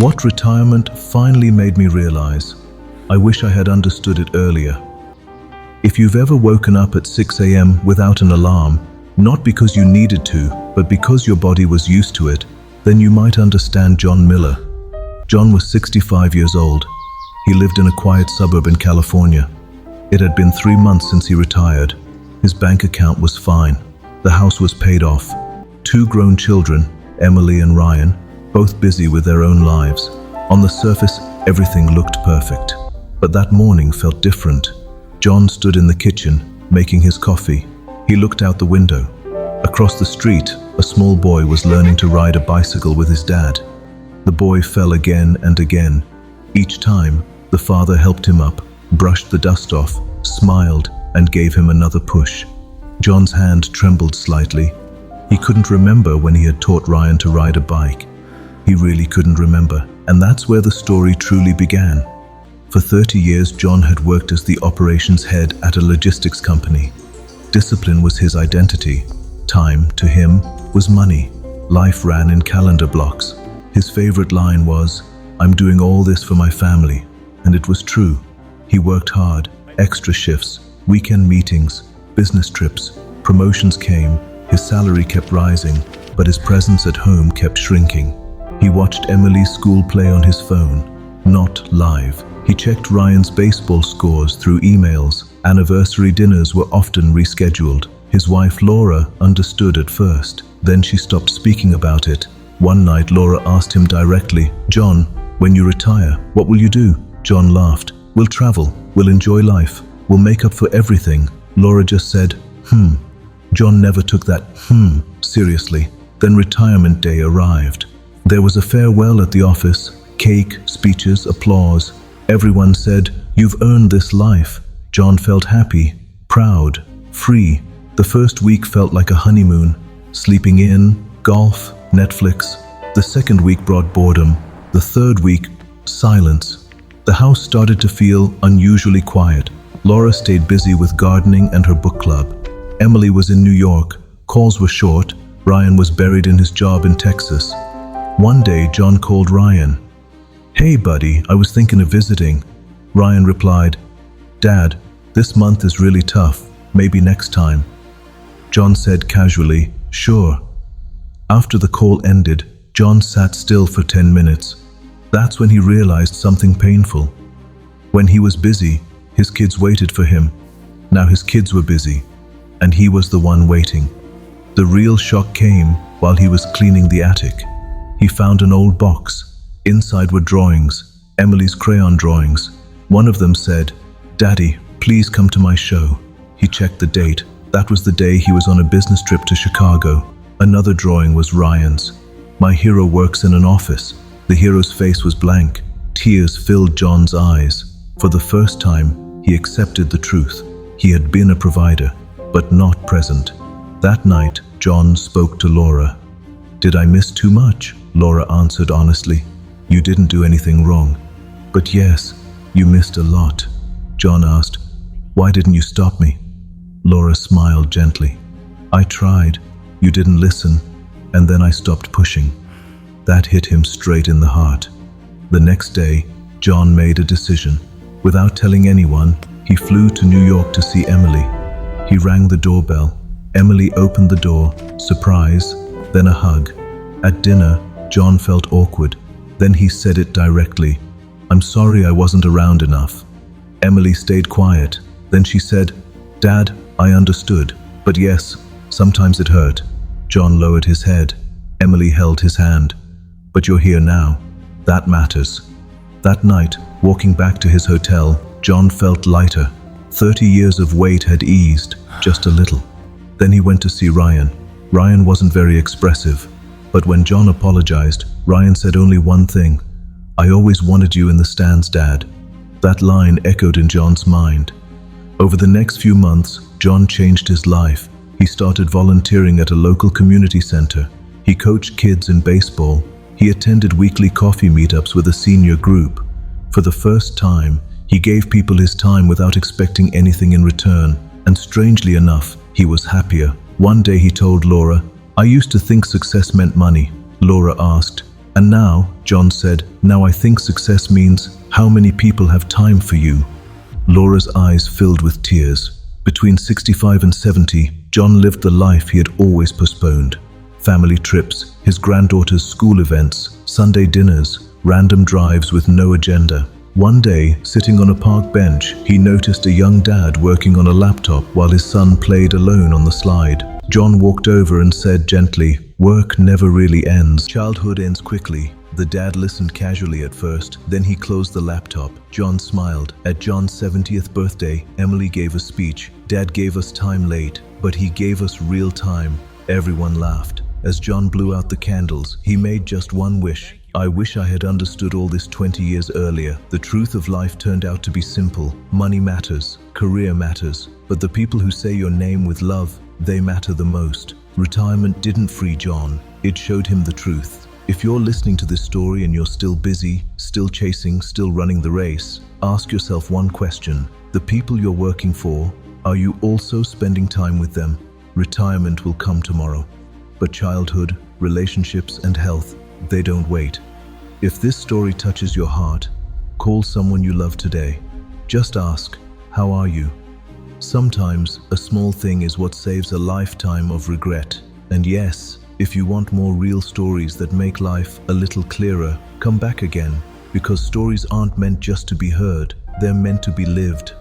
What retirement finally made me realize. I wish I had understood it earlier. If you've ever woken up at 6 a.m. without an alarm, not because you needed to, but because your body was used to it, then you might understand John Miller. John was 65 years old. He lived in a quiet suburb in California. It had been 3 months since he retired. His bank account was fine. The house was paid off. 2 grown children, Emily and Ryan, both busy with their own lives. On the surface, everything looked perfect. But that morning felt different. John stood in the kitchen, making his coffee. He looked out the window. Across the street, a small boy was learning to ride a bicycle with his dad. The boy fell again and again. Each time, the father helped him up, brushed the dust off, smiled, and gave him another push. John's hand trembled slightly. He couldn't remember when he had taught Ryan to ride a bike. He really couldn't remember, and that's where the story truly began. For 30 years, John had worked as the operations head at a logistics company. Discipline was his identity. Time, to him, was money. Life ran in calendar blocks. His favorite line was, "I'm doing all this for my family." And it was true. He worked hard, extra shifts, weekend meetings, business trips. Promotions came, his salary kept rising, but his presence at home kept shrinking. He watched Emily's school play on his phone, not live. He checked Ryan's baseball scores through emails. Anniversary dinners were often rescheduled. His wife Laura understood at first. Then she stopped speaking about it. One night Laura asked him directly, "John, when you retire, what will you do?" John laughed. "We'll travel. We'll enjoy life. We'll make up for everything." Laura just said, John never took that seriously. Then retirement day arrived. There was a farewell at the office. Cake, speeches, applause. Everyone said, "You've earned this life." John felt happy, proud, free. The first week felt like a honeymoon. Sleeping in, golf, Netflix. The second week brought boredom. The third week, silence. The house started to feel unusually quiet. Laura stayed busy with gardening and her book club. Emily was in New York. Calls were short. Ryan was buried in his job in Texas. One day, John called Ryan. "Hey, buddy, I was thinking of visiting." Ryan replied, "Dad, this month is really tough. Maybe next time." John said casually, "Sure." After the call ended, John sat still for 10 minutes. That's when he realized something painful. When he was busy, his kids waited for him. Now his kids were busy, and he was the one waiting. The real shock came while he was cleaning the attic. He found an old box. Inside were drawings, Emily's crayon drawings. One of them said, "Daddy, please come to my show." He checked the date. That was the day he was on a business trip to Chicago. Another drawing was Ryan's. "My hero works in an office." The hero's face was blank. Tears filled John's eyes. For the first time, he accepted the truth. He had been a provider, but not present. That night, John spoke to Laura. "Did I miss too much?" Laura answered honestly. "You didn't do anything wrong." "But yes, you missed a lot." John asked, "Why didn't you stop me?" Laura smiled gently. "I tried. You didn't listen, and then I stopped pushing." That hit him straight in the heart. The next day, John made a decision. Without telling anyone, he flew to New York to see Emily. He rang the doorbell. Emily opened the door, surprise, then a hug. At dinner, John felt awkward. Then he said it directly. "I'm sorry I wasn't around enough." Emily stayed quiet. Then she said, "Dad, I understood. But yes, sometimes it hurt." John lowered his head. Emily held his hand. "But you're here now. That matters." That night, walking back to his hotel, John felt lighter. 30 years of weight had eased, just a little. Then he went to see Ryan. Ryan wasn't very expressive. But when John apologized, Ryan said only one thing. "I always wanted you in the stands, Dad." That line echoed in John's mind. Over the next few months, John changed his life. He started volunteering at a local community center. He coached kids in baseball. He attended weekly coffee meetups with a senior group. For the first time, he gave people his time without expecting anything in return. And strangely enough, he was happier. One day he told Laura, "I used to think success meant money." Laura asked, And now, John said, now I think success means how many people have time for you. Laura's eyes filled with tears. Between 65 and 70, John lived the life he had always postponed. Family trips, his granddaughter's school events, Sunday dinners, random drives with no agenda. One day, sitting on a park bench, he noticed a young dad working on a laptop while his son played alone on the slide. John walked over and said gently, "Work never really ends. Childhood ends quickly." The dad listened casually at first, then he closed the laptop. John smiled. At John's 70th birthday, Emily gave a speech. "Dad gave us time late, but he gave us real time." Everyone laughed. As John blew out the candles, he made just one wish. "I wish I had understood all this 20 years earlier." The truth of life turned out to be simple. Money matters, career matters, but the people who say your name with love, they matter the most. Retirement didn't free John, it showed him the truth. If you're listening to this story and you're still busy, still chasing, still running the race, ask yourself one question. The people you're working for, are you also spending time with them? Retirement will come tomorrow, but childhood, relationships, and health, they don't wait. If this story touches your heart, call someone you love today. Just ask, "How are you?" Sometimes a small thing is what saves a lifetime of regret. And yes, if you want more real stories that make life a little clearer, come back again, because stories aren't meant just to be heard, they're meant to be lived.